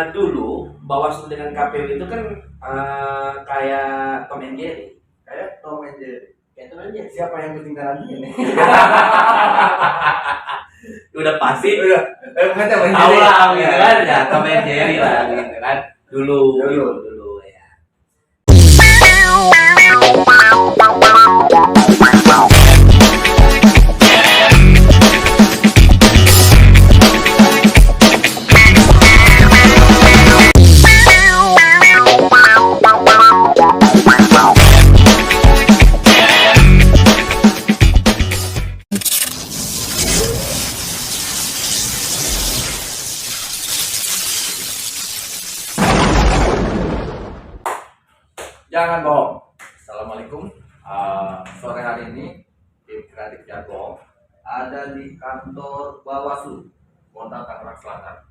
Dulu Bawaslu dengan KPU itu kan kayak Tom and Jerry. Kayak Tom and Jerry. Kayak Tom and Jerry. Siapa yang ketinggalan ini? Udah pasti. Udah. Bukan Tom and Tahu Jerry. lah gitu kan ya, Tom and Jerry lah gitu kan. Dulu ya. Jangan bohong. Assalamualaikum. Sore hari ini tim Kreatif Jago ada di kantor Bawaslu Kota Tangerang Selatan.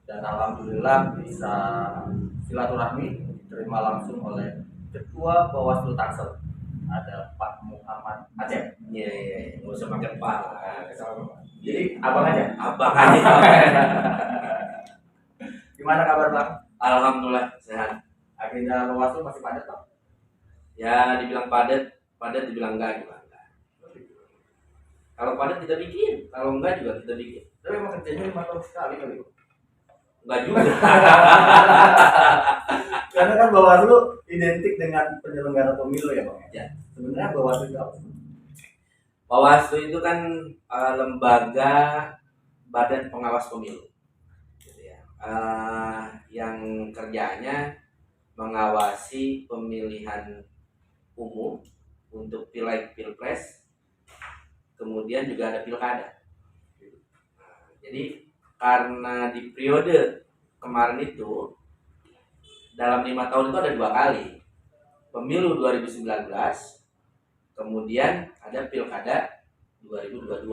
Dan alhamdulillah bisa silaturahmi diterima langsung oleh Ketua Bawaslu Tangsel. Ada Pak Muhammad Aceh. Iya. Nggak usah pakai Pak. Jadi abang aja. Abang aja. Gimana kabar Bang? Alhamdulillah sehat. Agenda Bawaslu masih padat Bang? Ya dibilang padat dibilang enggak juga enggak. Kalau padat kita bikin, kalau enggak juga kita bikin. Tapi emang kerjanya 5 tahun sekali kali. Enggak juga. Karena kan Bawaslu identik dengan penyelenggara pemilu ya Bang. Ya. Sebenarnya Bawaslu itu apa? Bawaslu itu kan lembaga badan pengawas pemilu, gitu ya. Yang kerjanya mengawasi pemilihan umum untuk pileg pilpres, kemudian juga ada pilkada. Jadi karena di periode kemarin itu dalam 5 tahun itu ada 2 kali pemilu 2019, kemudian ada pilkada 2022.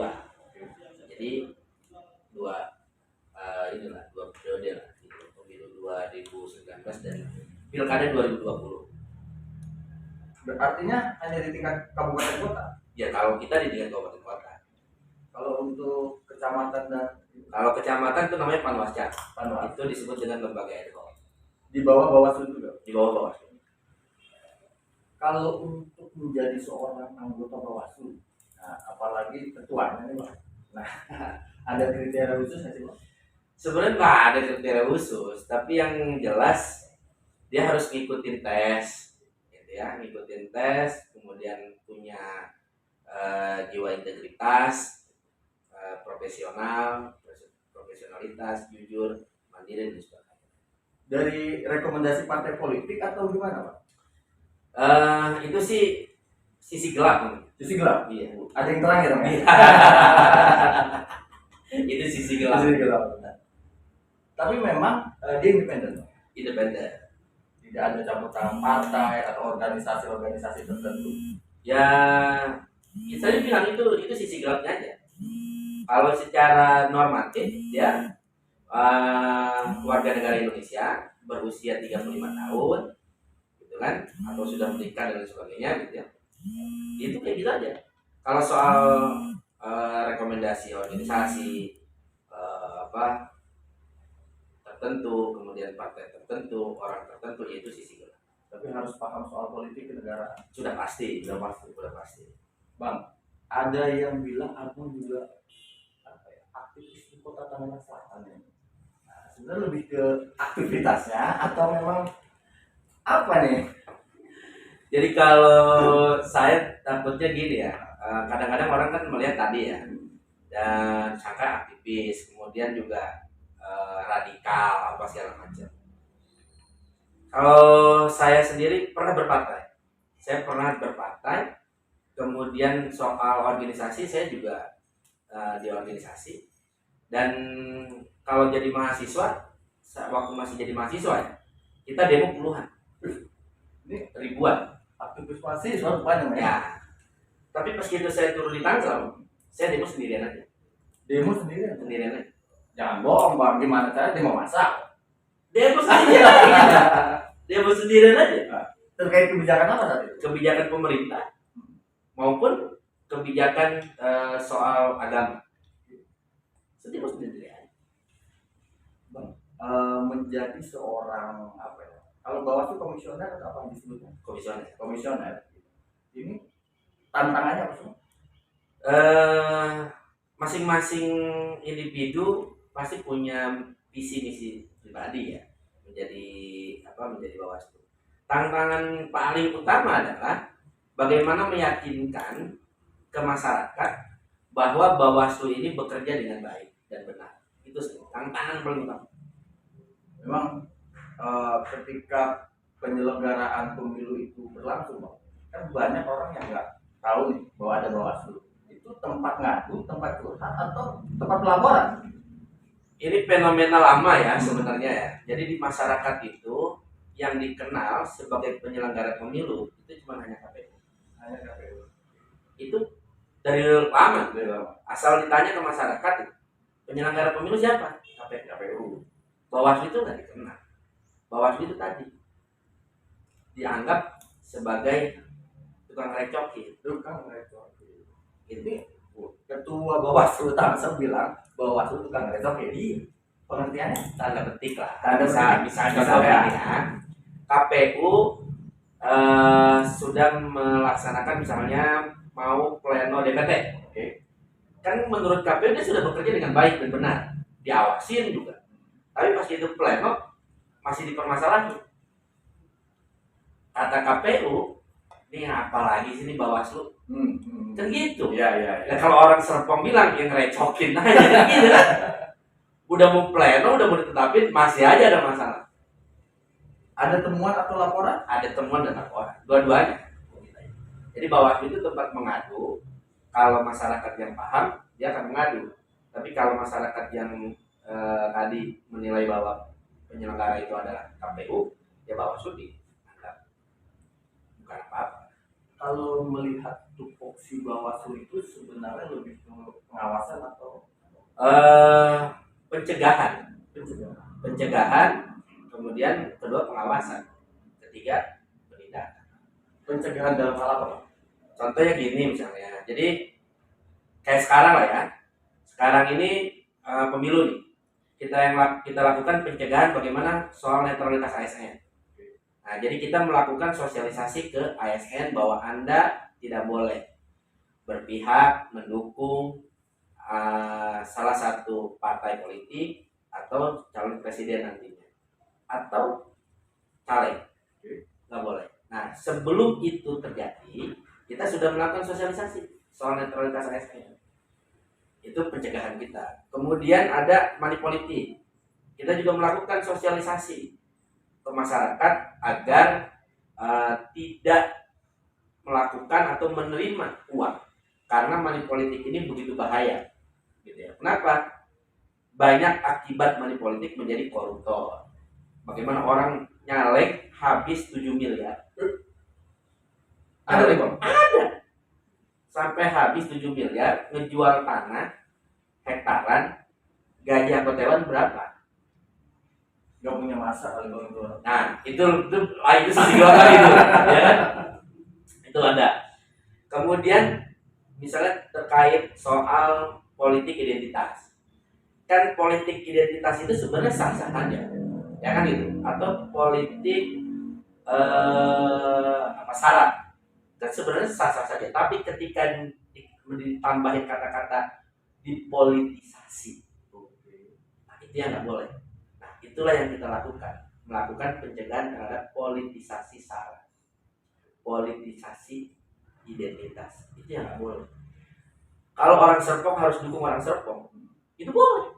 Jadi dua periode lah, pemilu 2019 dan pilkada 2020. Artinya hanya di tingkat kabupaten kota. Ya kalau kita di tingkat kabupaten kota. Kalau untuk kecamatan dan Kalau kecamatan itu namanya Panwascam. Panwas Itu disebut dengan lembaga ad hoc. di bawah Bawaslu juga. Di bawah Bawaslu. Kalau untuk menjadi seorang anggota Bawaslu, nah, apalagi ketuanya nih Bang. Nah, ada kriteria khusus nggak sih Bang? Sebenarnya nggak ada kriteria khusus, tapi yang jelas dia harus ngikutin tes, gitu ya, ngikutin tes, kemudian punya jiwa integritas, profesionalitas, jujur, mandiri dan sebagainya. Dari rekomendasi partai politik atau gimana Bang? Itu sih sisi gelap. Sisi gelap. Iya. Ada yang terang ya Bang? Itu sisi gelap. Sisi gelap. Tapi memang dia independen. Independen. Tidak ada campur tangan partai atau organisasi-organisasi tertentu. Ya, saya bilang itu sisi gelapnya aja. Kalau secara normatif dia warga negara Indonesia berusia 35 tahun, gitu kan, atau sudah menikah dan sebagainya, gitu ya. Itu kayak gitu aja. Kalau soal rekomendasi organisasi tertentu, kemudian partai tertentu, orang tertentu, yaitu sisi gelap. Tapi harus paham soal politik kenegaraan. Sudah pasti. Bang, ada yang bilang abang juga aktivis di Kota Tangerang Selatan ya. Nah, sebenarnya lebih ke aktivitasnya atau memang apa nih? Jadi kalau saya takutnya gini ya, kadang-kadang orang kan melihat tadi ya, dan sangka aktivis, kemudian juga radikal apa segala macam. Kalau saya sendiri pernah berpartai, kemudian soal organisasi saya juga di organisasi, dan kalau jadi mahasiswa, waktu masih jadi mahasiswa kita demo puluhan, Ini ribuan. aktivis mahasiswa banyak ya. Ya, tapi meski itu saya turun di Tangsel, saya demo sendirian aja. Demo sendiri. Jangan bohong Bang, gimana cara demo masak? Demo sendirian aja. Demo sendirian aja. Terkait kebijakan apa tadi? Kebijakan pemerintah maupun kebijakan soal agama. Sedih sendirian. Bang, menjadi seorang apa ya? Kalau Bawaslu komisioner atau apa disebutnya? Komisioner. Komisioner. Ini tantangannya apa sih? Masing-masing individu pasti punya visi misi pribadi ya, menjadi Bawaslu. Tantangan paling utama adalah bagaimana meyakinkan ke masyarakat bahwa Bawaslu ini bekerja dengan baik dan benar. Itu sih tantangan paling utama. Memang ketika penyelenggaraan pemilu itu berlangsung, Bang, kan banyak orang yang nggak tahu nih bahwa ada Bawaslu. Itu tempat ngadu, tempat curhat, atau tempat pelaporan? Ini fenomena lama ya sebenarnya ya. Jadi di masyarakat itu yang dikenal sebagai penyelenggara pemilu itu cuma hanya KPU. Hanya KPU. Itu dari lama. Dari lama. Asal ditanya ke masyarakat, penyelenggara pemilu siapa? KPU. Bawaslu itu nggak dikenal. Bawaslu itu tadi dianggap sebagai tukang recokin. Tukang recokin. Ini Ketua Bawaslu Tangsel bilang Bawaslu tukang recokin. Iya. Pengertiannya tanda petik lah. Tanda Bisa ya. ya. KPU sudah melaksanakan misalnya mau pleno DPT. Oke. Kan menurut KPU dia sudah bekerja dengan baik dan benar, diawasin juga. Tapi pas itu pleno masih dipermasalahin. Kata KPU, ini apa lagi sih ini Bawaslu? Kan gitu. Iya. Dan kalau orang Serpong bilang yang ngerecokin aja kan gitu kan. Udah mau pleno, udah mau ditetapin, masih aja ada masalah. Ada temuan atau laporan? Ada temuan dan laporan, dua-duanya. Jadi Bawaslu itu tempat mengadu. Kalau masyarakat yang paham, dia akan mengadu. Tapi kalau masyarakat yang tadi menilai bahwa penyelenggara itu adalah KPU, ya Bawaslu dianggap bukan apa-apa. Kalau melihat tupoksi Bawaslu itu sebenarnya lebih ke pengawasan atau Pencegahan, kemudian kedua pengawasan, ketiga penindakan. pencegahan dalam hal apa, Pak? Contohnya gini misalnya, jadi kayak sekarang lah ya. Sekarang ini pemilu nih. Kita lakukan pencegahan bagaimana soal netralitas ASN. Nah, jadi kita melakukan sosialisasi ke ASN bahwa Anda tidak boleh berpihak mendukung salah satu partai politik atau calon presiden nantinya atau caleg, nggak boleh. Nah, sebelum itu terjadi, kita sudah melakukan sosialisasi soal netralitas ASN. Itu pencegahan kita. Kemudian ada money politik. Kita juga melakukan sosialisasi ke masyarakat agar tidak melakukan atau menerima uang, karena money politik ini begitu bahaya. Gitu ya. Kenapa? Banyak akibat money politik menjadi koruptor. Bagaimana orang nyalek habis 7 miliar. Ada, Bang? Ada. Sampai habis 7 miliar, ngejual tanah hektaran, gaji anggotawan berapa? Gak punya masa kali Bang itu. Nah, itu sisi gelap lagi itu, ya kan? Itu ada. Kemudian misalnya terkait soal politik identitas. Kan politik identitas itu sebenarnya sah-sah aja. Ya kan gitu. Atau politik syarat. Kan sebenarnya sah-sah saja, tapi ketika ditambahin kata-kata dipolitisasi, nah itu yang nggak boleh. Nah itulah yang kita melakukan pencegahan terhadap politisasi syarat, politisasi identitas, itu yang nggak boleh. Kalau orang Serpong harus dukung orang Serpong, itu boleh.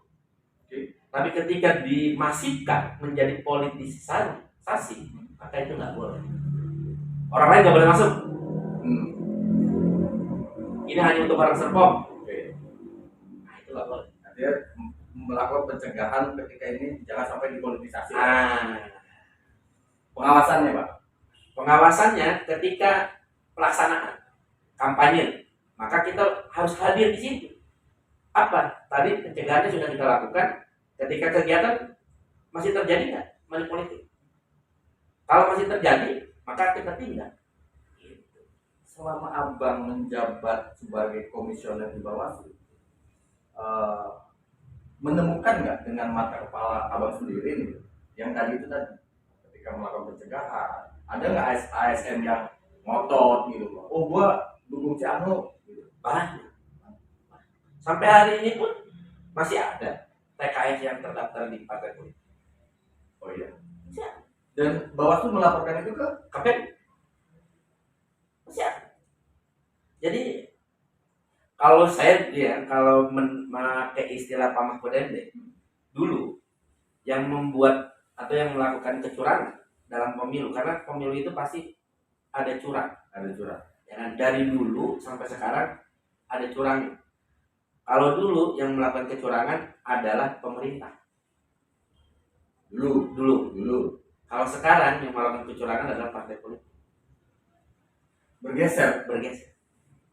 Tapi ketika dimasifkan menjadi politisasi, maka itu nggak boleh. Orang lain nggak boleh masuk. Ini hanya untuk orang Serpong. Nah itu nggak boleh. Dia melakukan pencegahan ketika ini jangan sampai dipolitisasi. Pengawasannya, Pak? Pengawasannya ketika pelaksanaan kampanye, maka kita harus hadir di situ. Apa? Tadi pencegahannya sudah kita lakukan. Ketika kegiatan masih terjadi nggak money politik? Kalau masih terjadi, maka kita tindak. Selama Abang menjabat sebagai komisioner di Bawaslu, menemukan nggak dengan mata kepala Abang sendiri nih, yang tadi itu tadi ketika melakukan pencegahan ada nggak ASN yang ngotot gitu loh, oh gua dukung si Anu gitu. Banyak. Sampai hari ini pun masih ada TKS yang terdaftar di partai politik. Oh iya. Masih ada. Dan Bawaslu melaporkan itu ke KPU. Masih ada. Jadi kalau saya kalau memakai istilah Pak Mahfud MD dulu yang membuat atau yang melakukan kecurangan dalam pemilu, karena pemilu itu pasti ada curang, ya kan? Dari dulu sampai sekarang ada curang. Kalau dulu yang melakukan kecurangan adalah pemerintah. Dulu. Kalau sekarang yang melakukan kecurangan adalah partai politik. bergeser.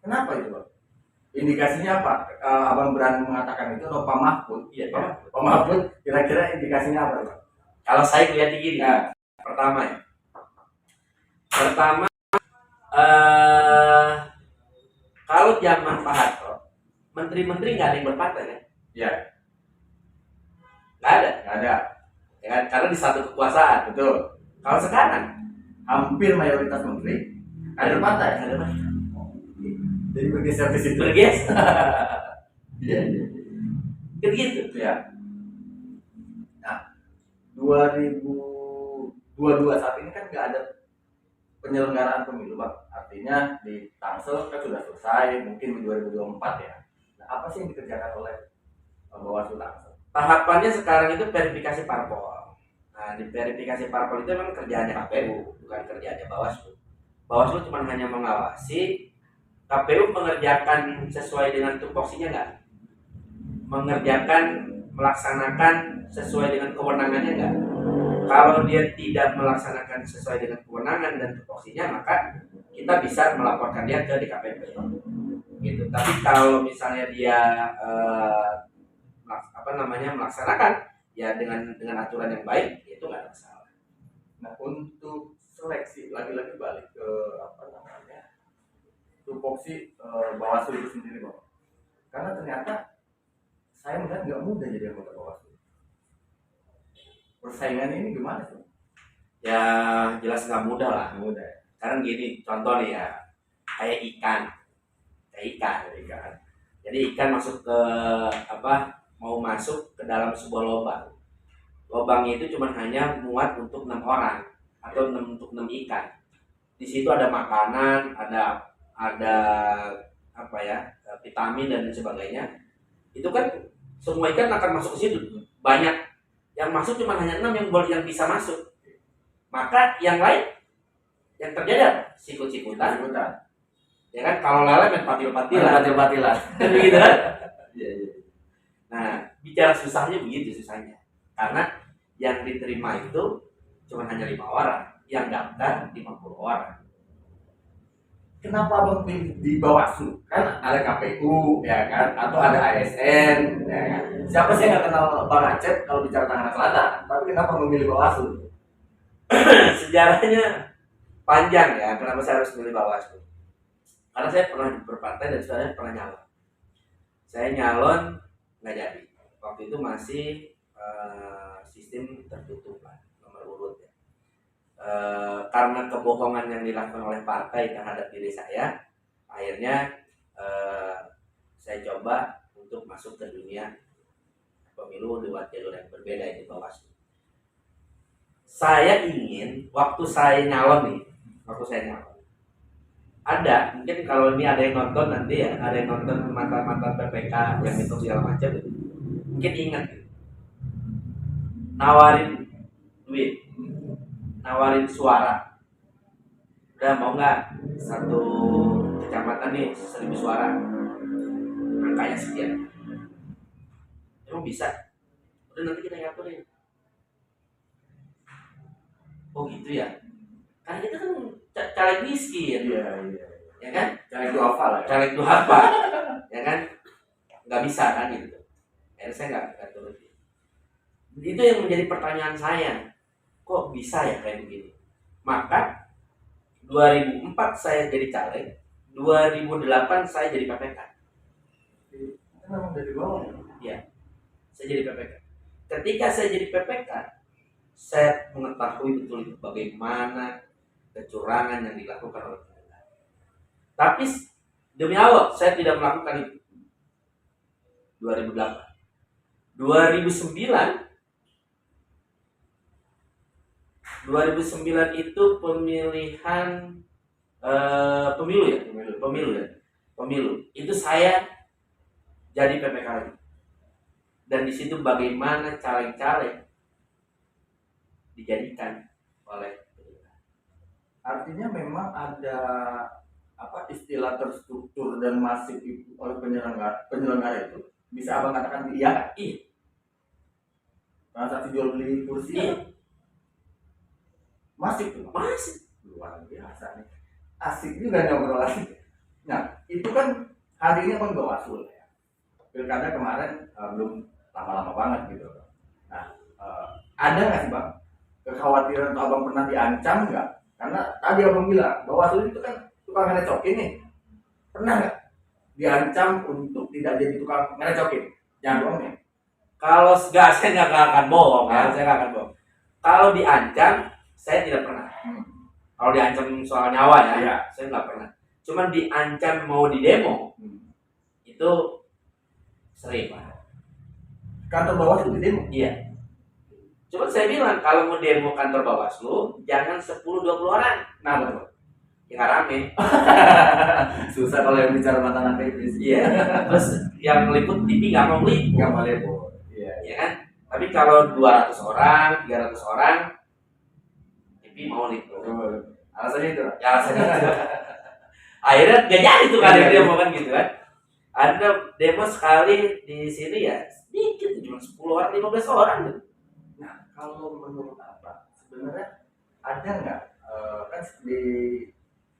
Kenapa itu, Bang? Indikasinya apa? Abang berani mengatakan itu atau Pak Mahfud? Iya, Pak Mahfud kira-kira indikasinya apa, Bang? kalau saya lihat gini, pertama kalau zaman Pak Harto, menteri-menteri nggak ada yang berpartai kan? Iya. Nggak ada, ya kan? Karena di satu kekuasaan. Betul. Kalau sekarang Hampir mayoritas menteri ada partai. Jadi bergeser ke situ. Iya. Gitu. Ya. Nah, 2022 saat ini kan nggak ada penyelenggaraan pemilu, Bang. Artinya di Tangsel kan sudah selesai, mungkin di 2024 ya. Nah, apa sih yang dikerjakan oleh Bawaslu Tangsel? Tahapannya sekarang itu verifikasi parpol. Nah, di verifikasi parpol itu memang kerjaannya KPU, bukan kerjaannya Bawaslu. Bawaslu cuma hanya mengawasi KPU mengerjakan sesuai dengan tupoksinya nggak, melaksanakan sesuai dengan kewenangannya nggak. Kalau dia tidak melaksanakan sesuai dengan kewenangan dan tupoksinya, maka kita bisa melaporkan dia ke DKPP. Gitu. Tapi kalau misalnya dia melaksanakan ya dengan aturan yang baik, itu nggak ada masalah. Nah, untuk seleksi lagi-lagi balik ke tupoksi Bawaslu itu sendiri, Bang. Karena ternyata saya melihat nggak mudah jadi anggota Bawaslu. Persaingannya ini gimana sih? Ya jelas nggak mudah lah. Mudah. Karena gini, contoh nih ya, kayak ikan. Jadi ikan masuk ke mau masuk ke dalam sebuah lubang. Lubangnya itu cuma hanya muat untuk 6 orang atau untuk 6 ikan. Di situ ada makanan, ada vitamin dan sebagainya. Itu kan semua ikan akan masuk ke situ. Banyak yang masuk cuma hanya 6 yang bisa masuk. Maka yang lain yang terjadi apa? Sikut-sikutan. Ya kan, kalau lele main patil-patilan. Begitu kan? Iya. Nah, bicara susahnya begitu susahnya. Karena yang diterima itu cuma hanya 5 orang, yang daftar 50 orang. Kenapa Abang pilih di Bawaslu? Kan ada KPU, ya kan? Atau ada ASN, ya kan? Siapa sih yang nggak kenal Bang Acep kalau bicara Tangerang Selatan? Tapi kenapa memilih Bawaslu? Sejarahnya panjang ya, kenapa saya harus pilih Bawaslu? Karena saya pernah berpartai dan saya pernah nyalon. Saya nyalon nggak jadi. Waktu itu masih sistem tertutup lah, nomor urut ya. Karena kebohongan yang dilakukan oleh partai terhadap diri saya, akhirnya saya coba untuk masuk ke dunia pemilu lewat jalur yang berbeda, itu Bawaslu. Saya ingin waktu saya nyalon, ada mungkin kalau ini ada yang nonton nanti ya, ada yang nonton mantan PPK yang itu segala macam, mungkin ingat nawarin duit, nawarin suara, udah mau nggak satu kecamatan nih 1000 suara, angkanya sekian, emang bisa, udah nanti kita ngaturin. Oh gitu ya, karena kita kan caleg miskin, ya kan, Caleg duafa ya kan, nggak bisa kan gitu. Akhirnya saya nggak turutin. Itu yang menjadi pertanyaan saya, kok bisa ya kayak begini. Maka 2004 saya jadi caleg, 2008 saya jadi PPK. Memang dari bawah. Ya, saya jadi PPK. Ketika saya jadi PPK, saya mengetahui betul itu bagaimana kecurangan yang dilakukan oleh penyelenggara. Tapi demi Allah, saya tidak melakukan itu. 2008, 2009, 2009 itu pemilihan pemilu. Itu saya jadi PPK lagi. Dan di situ bagaimana caleg-caleg dijadikan oleh penyelenggara. Artinya memang ada istilah terstruktur dan masif itu oleh penyelenggara itu bisa abang katakan iya. Iya. Transaksi jual beli kursi Iya. masif tuh. Masih. Luar biasa nih. Asik juga nih obrolan. Nah, itu kan hari ini kan Bawaslu ya. Pilkada kemarin belum lama-lama banget gitu. Nah, ada nggak sih bang kekhawatiran atau abang pernah diancam nggak? Karena tadi abang bilang Bawaslu itu kan tukang ngerecokin nih. Pernah nggak diancam untuk tidak jadi tukang ngerecokin? Jangan bohong nih. Kalau saya nggak akan bohong, saya nggak akan bohong. Kalau diancam, saya tidak pernah. Kalau diancam soal nyawa ya, saya nggak pernah. Cuman diancam mau di demo, itu sering Pak. Kantor Bawaslu di demo? Iya. Cuman saya bilang kalau mau demo kantor Bawaslu, jangan 10-20 orang. Nah betul. Ya nggak rame. Susah kalau yang bicara mantan aktivis. Iya. Terus yang meliput TV nggak mau meliput. Nggak boleh bu. Iya. Ya kan? Tapi kalau 200 orang, 300 orang, TV mau liput. Alasannya itu. Ya alasannya itu. Akhirnya gak jadi tuh kan demo kan gitu kan. Ada demo sekali di sini ya sedikit, cuma 10 orang, 15 orang gitu. Nah, kalau menurut apa? Sebenarnya ada nggak kan di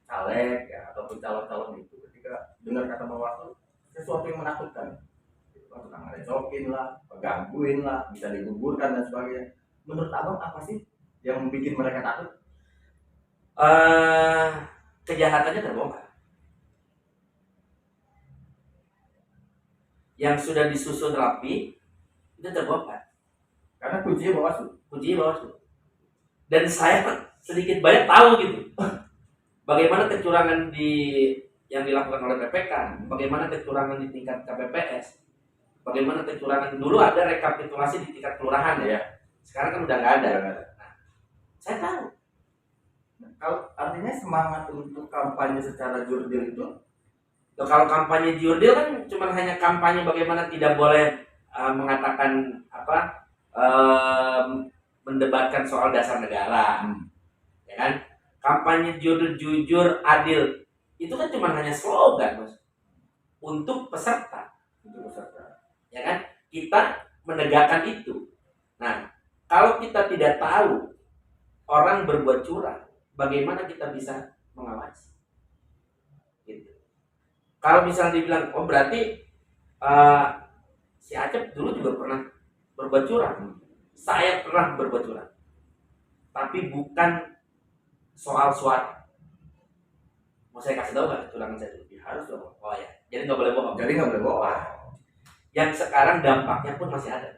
caleg ya ataupun calon-calon itu ketika dengar kata Bawaslu sesuatu yang menakutkan, tukang ngerecokin lah, gangguin lah, bisa digugurkan dan sebagainya. Menurut abang apa sih yang bikin mereka takut? Kejahatannya terbongkar. Yang sudah disusun rapi itu terbongkar. Karena kuncinya Bawaslu. Dan saya sedikit banyak tahu gitu. Bagaimana kecurangan yang dilakukan oleh PPK, bagaimana kecurangan di tingkat KPPS, bagaimana kecurangan dulu ada rekapitulasi di tingkat kelurahan ya. Sekarang kan udah nggak ada. Nah, saya tahu. Kalau artinya semangat untuk kampanye secara jurdil itu, kalau kampanye jurdil kan cuma hanya kampanye bagaimana tidak boleh mengatakan mendebatkan soal dasar negara, ya kan? Kampanye jujur, adil itu kan cuma hanya slogan, Mas, untuk peserta, ya kan? Kita menegakkan itu. Nah, kalau kita tidak tahu orang berbuat curang, bagaimana kita bisa mengawasi? Gitu. Kalau misalnya dibilang, oh berarti si Acep dulu juga pernah berbuat curang. Saya pernah berbuat curang, tapi bukan soal suara. Mau saya kasih tahu nggak kecurangan saya dulu? Ya, harus dong. Oh ya, jadi nggak boleh bohong. Yang sekarang dampaknya pun masih ada.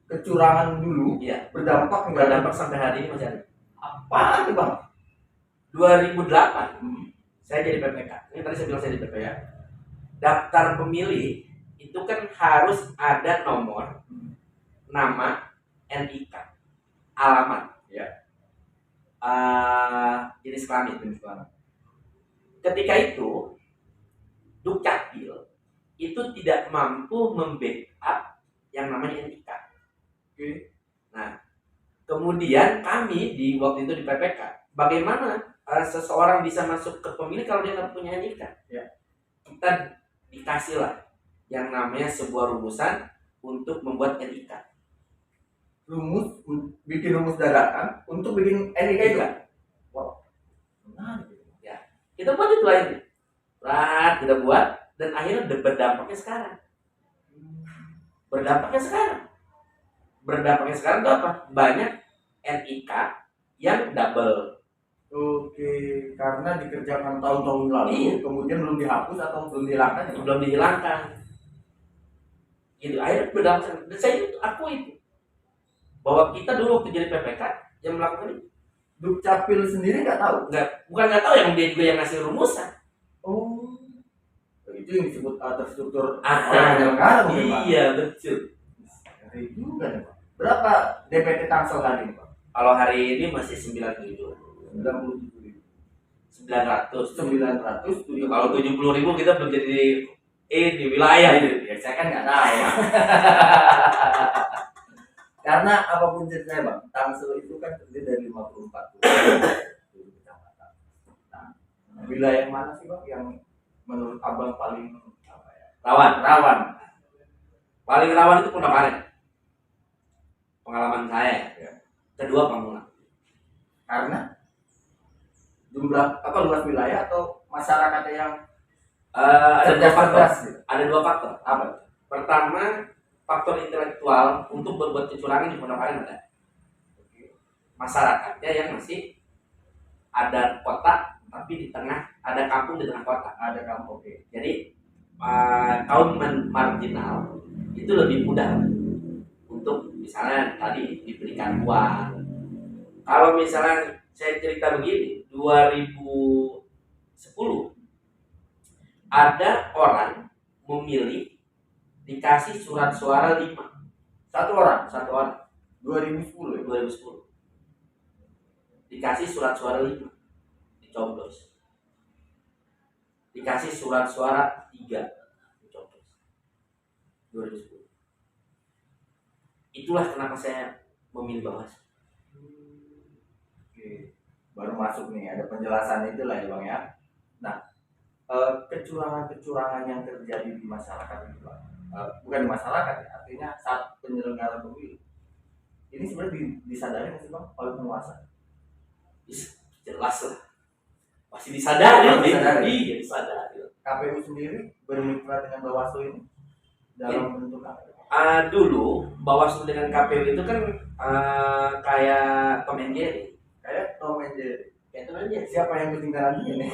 Kecurangan dulu, Iya. berdampak sampai hari ini masih ada. Apa itu bang? 2008, saya jadi PPK. Ini tadi saya bilang saya jadi PPK. Daftar pemilih itu kan harus ada nomor, nama, NIK, alamat, jenis kelamin. Ketika itu, Dukcapil itu tidak mampu membackup yang namanya NIK. Nah, kemudian kami di waktu itu di PPK, bagaimana seseorang bisa masuk ke pemilih kalau dia nggak punya NIK? Kita dikasihlah yang namanya sebuah rumusan untuk membuat NIK. Bikin rumus dadakan untuk bikin NIK itu. Wow. Menarik. Ya, kita buat itu akhirnya. Kita buat dan akhirnya berdampaknya sekarang. Berdampaknya sekarang itu apa? Banyak NIK yang double. Oke, karena dikerjakan tahun-tahun lalu, kemudian belum dihapus atau belum dihilangkan? Belum dihilangkan. Gitu, akhirnya berdampak. Dan saya itu, aku itu. bahwa kita dulu waktu jadi PPK yang melakukan itu. Dukcapil sendiri nggak tahu. Bukan nggak tahu, yang dia juga yang ngasih rumusan. Oh, itu yang disebut terstruktur oleh penyelenggara mungkin, Pak. Iya betul. Ngeri juga nih, Pak. Berapa DPT Tangsel hari ini, Pak? Kalau hari ini masih 97. 97.000. 900. 900. Kalau 70.000 kita belum jadi di wilayah itu. Ya, saya kan nggak tahu. Karena apapun ceritanya, Bang, Tangsel itu kan terdiri dari 54 kecamatan. Nah, wilayah mana sih, Bang, yang menurut Abang paling apa ya? Rawan. Paling rawan itu Pondokaren. Pengalaman saya. Ya. Kedua Pamulang. Karena jumlah luas wilayah atau masyarakatnya yang Ada dua faktor. cerdas gitu. Ada dua faktor. Apa? Pertama, faktor intelektual untuk berbuat kecurangan di Pondokaren ada. Masyarakatnya yang masih ada kota, tapi di tengah ada kampung di tengah kota. Ada kampung. Oke. Jadi kaum marginal itu lebih mudah untuk misalnya tadi diberikan uang. Kalau misalnya saya cerita begini, 2010 ada orang memilih dikasih surat suara 5. Satu orang 2010 ya. 2010 dikasih surat suara 5, dicoblos. Dikasih surat suara 3, dicoblos. 2010. Itulah kenapa saya memilih Bawaslu. Oke. Baru masuk nih, ada penjelasan itulah ya, Bang ya. Nah, kecurangan-kecurangan yang terjadi di masyarakat itu, Bang. Bukan di masyarakat ya, artinya saat penyelenggara pemilu. Ini sebenarnya disadari nggak sih, Bang, oleh penguasa? Jelas lah. Masih disadari. Disadari. Iya, disadari. KPU sendiri bermitra dengan Bawaslu ini dalam bentuk apa? Dulu Bawaslu dengan KPU itu kan kayak Tom and Jerry. Kayak Tom and Jerry. Kayak Tom and Jerry. Siapa yang ketinggalan ini?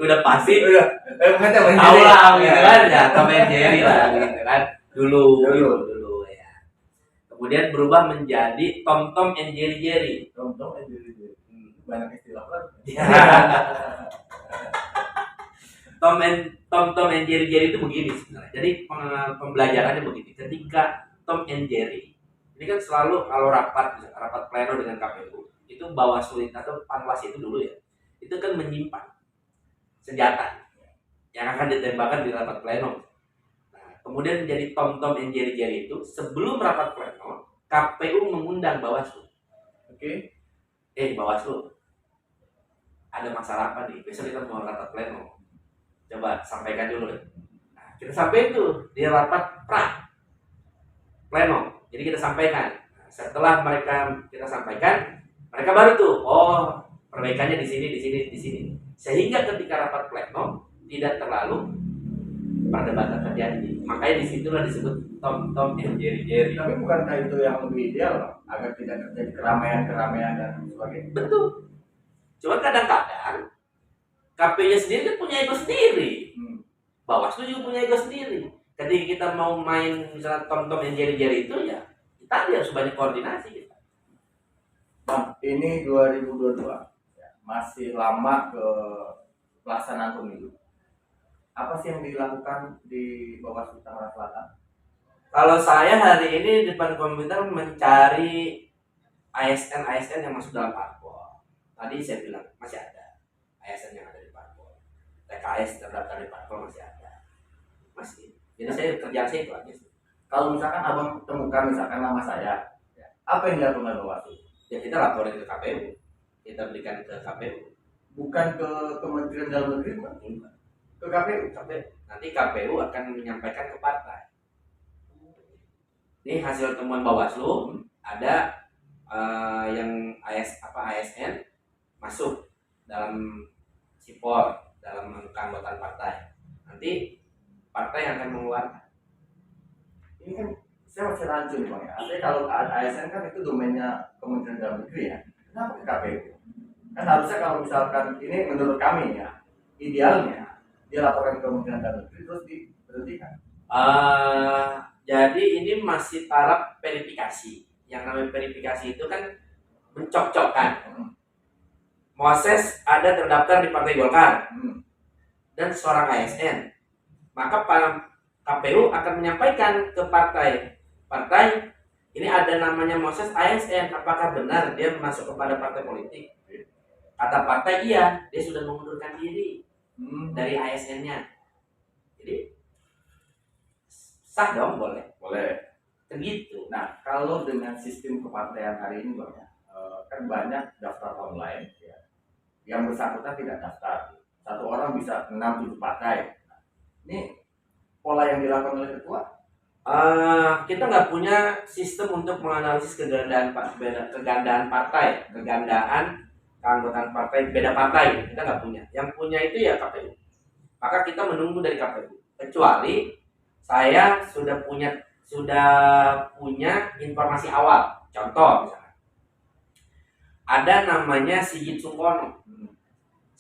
Udah pasti. Bukan Tom and Tahu Jerry. lah gitu kan ya, Tom and Jerry lah gitu kan. Dulu ya. Kemudian berubah menjadi Tom and Jerry. Tom and Jerry. Banyak istilah lagi. Tom and Jerry itu begini sebenarnya. Jadi pembelajarannya begini. Ketika Tom and Jerry ini kan selalu kalau rapat pleno dengan KPU itu Bawaslu atau Panwas itu dulu ya, itu kan menyimpan senjata yang akan ditembakkan di rapat pleno. Nah, kemudian menjadi Tom and Jerry itu sebelum rapat pleno KPU mengundang Bawaslu. Oke. Bawaslu, ada masalah apa nih? Besok kita mau rapat pleno. Coba sampaikan dulu. Nah, kita sampaikan tuh di rapat pleno. Jadi kita sampaikan. Nah, setelah kita sampaikan, mereka baru tuh, perbaikannya di sini. Sehingga ketika rapat pleno tidak terlalu perdebatan terjadi. Makanya disitulah disebut Tom and Jerry. Tapi bukankah itu yang lebih ideal, Bang? Agar tidak terjadi keramaian dan sebagainya? Betul. Cuma kadang-kadang KPU-nya sendiri kan punya ego sendiri. Bawaslu juga punya ego sendiri. Ketika kita mau main misalnya Tom and Jerry itu ya kita harus banyak koordinasi kita. Bang, ini 2022 ya, masih lama ke pelaksanaan pemilu. Apa sih yang dilakukan di Bawaslu Tangerang Selatan? Kalau saya hari ini di depan komputer mencari ASN yang masuk dalam parpol. Tadi saya bilang masih ada ASN yang ada di parpol. TKS terdaftar di parpol masih ada. Masih. Jadi saya kerjaan saya itu aja sih. Kalau misalkan abang temukan misalkan nama saya, apa yang dilakukan Bawaslu? Ya kita laporin ke KPU. Kita berikan ke KPU. Bukan ke Kementerian Dalam Negeri, Bang? Ke KPU. Nanti KPU akan menyampaikan ke partai. Ini hasil temuan Bawaslu, ada yang ASN masuk dalam sipol, dalam keanggotaan partai. Nanti partai yang akan mengeluarkan. Ini kan saya masih rancu nih, Bang ya. Artinya kalau ASN kan itu domainnya Kementerian Dalam Negeri ya. Kenapa ke KPU? Kan harusnya kalau misalkan ini menurut kami ya, idealnya dia laporkan ke Kementerian Dalam Negeri terus diberhentikan. Jadi ini masih taraf verifikasi. Yang namanya verifikasi itu kan mencocokkan. Moses ada terdaftar di Partai Golkar dan seorang ASN. Maka KPU akan menyampaikan ke partai ini ada namanya Moses ASN, apakah benar dia masuk kepada partai politik? Kata partai iya, dia sudah mengundurkan diri dari ASN-nya. Jadi sah dong, boleh. Kan gitu. Nah, kalau dengan sistem kepartaian hari ini Bang, kan banyak daftar online ya. Yang bersangkutan tidak daftar. Satu orang bisa 6-7 partai. Nah, ini pola yang dilakukan oleh ketua. Kita nggak punya sistem untuk menganalisis kegandaan partai, kegandaan keanggotaan partai, beda partai. Kita nggak punya. Yang punya itu ya KPU. Maka kita menunggu dari KPU. Kecuali saya sudah punya informasi awal. Contoh misalnya, ada namanya Sigit Sungkono.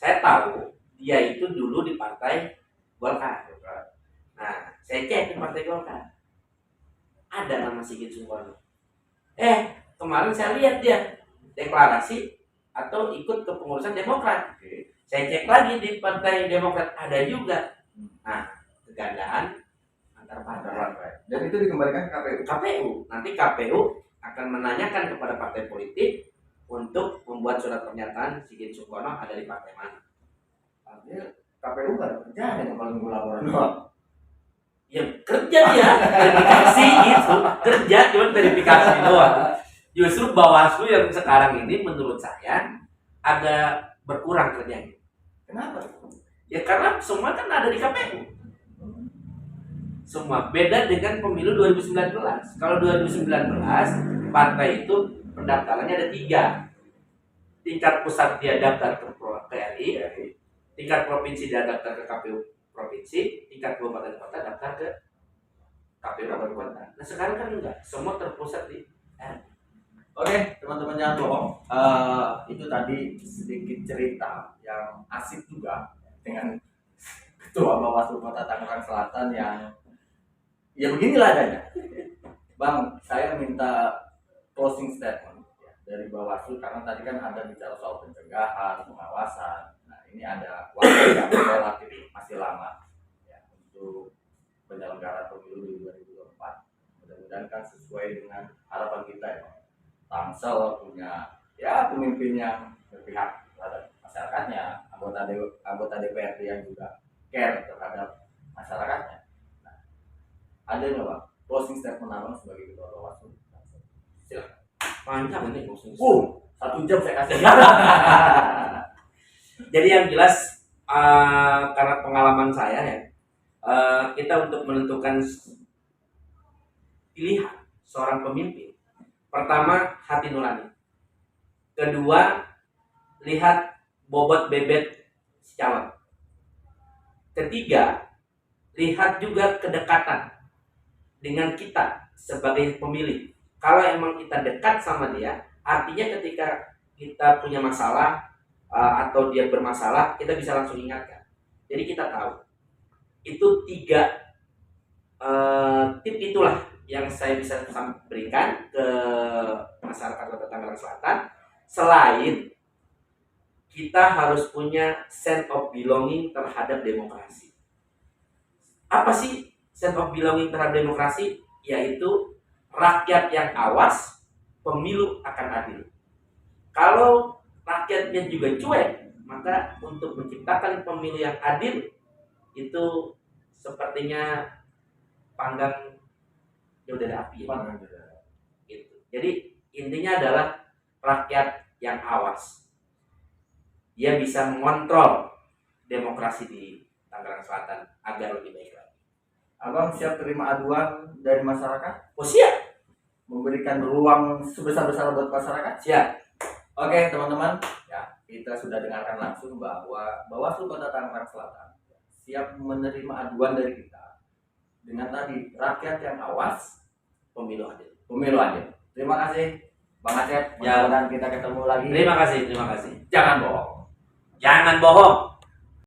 Saya tahu dia itu dulu di Partai Golkar. Nah, saya cek di Partai Golkar. Ada nama Sigit Sungkono. Kemarin saya lihat dia deklarasi atau ikut ke pengurusan Demokrat. Saya cek lagi di Partai Demokrat, ada juga. Nah, kegandaan antar partai. Dan itu dikembalikan ke KPU. Nanti KPU akan menanyakan kepada partai politik untuk membuat surat pernyataan Sigit Sungkono ada di partai mana. Artinya KPU nggak ada kerjaan yang kalau nunggu laporan doang. Ya kerja dia, verifikasi itu kerja, cuma verifikasi doang. Justru Bawaslu yang sekarang ini menurut saya agak berkurang kerjanya. Kenapa? Ya karena semua kan ada di KPU. Semua beda dengan pemilu 2019. Kalau 2019 partai itu pendaftarannya ada 3. Tingkat pusat dia daftar ke RI, tingkat provinsi dia daftar ke KPU provinsi, tingkat kabupaten kota daftar ke KPU kabupaten kota. Nah sekarang kan enggak, semua terpusat di RI. Oke, teman-teman jangan bohong. Itu tadi sedikit cerita yang asik juga dengan Ketua Bawaslu Kota Tangerang Selatan yang ya beginilah adanya. Bang, saya minta closing statement ya, dari Bawaslu karena tadi kan ada bicara soal pencegahan, pengawasan. Nah, ini ada waktu yang relatif masih lama ya, untuk penyelenggaraan pemilu di 2024. Mudah-mudahan kan sesuai dengan harapan kita ya. Tangsel punya ya pemimpin yang berpihak terhadap masyarakatnya, anggota DPRD yang juga care terhadap masyarakatnya. Nah, ada nggak Bang closing statement Abang sebagai ketua Bawaslu? Silakan. Panjang ini closing 1 jam saya kasih. Jadi yang jelas karena pengalaman saya ya, kita untuk menentukan pilihan seorang pemimpin, pertama hati nurani, kedua lihat bobot bebet si calon, ketiga lihat juga kedekatan dengan kita sebagai pemilih. Kalau emang kita dekat sama dia, artinya ketika kita punya masalah atau dia bermasalah, kita bisa langsung ingatkan. Jadi kita tahu. Itu 3 tip itulah yang saya bisa berikan ke masyarakat Kota Tangerang Selatan. Selain kita harus punya sense of belonging terhadap demokrasi. Apa sih sense of belonging terhadap demokrasi? Yaitu rakyat yang awas, pemilu akan adil. Kalau rakyatnya juga cuek, maka untuk menciptakan pemilu yang adil itu sepertinya panggang jauh dari api. Gitu. Jadi intinya adalah rakyat yang awas. Dia bisa mengontrol demokrasi di Tangerang Selatan agar lebih baik lagi. Abang siap terima aduan dari masyarakat? Oh siap. Memberikan ruang sebesar-besar buat masyarakat? Siap. Oke teman-teman, ya kita sudah dengarkan langsung bahwa Bawaslu Kota Tangerang Selatan siap menerima aduan dari kita dengan tadi rakyat yang awas, Pemilu adil. pemilu adil. Terima kasih Bang Acep, Ya. mudah-mudahan kita ketemu lagi. Terima kasih. Jangan bohong. Jangan bohong.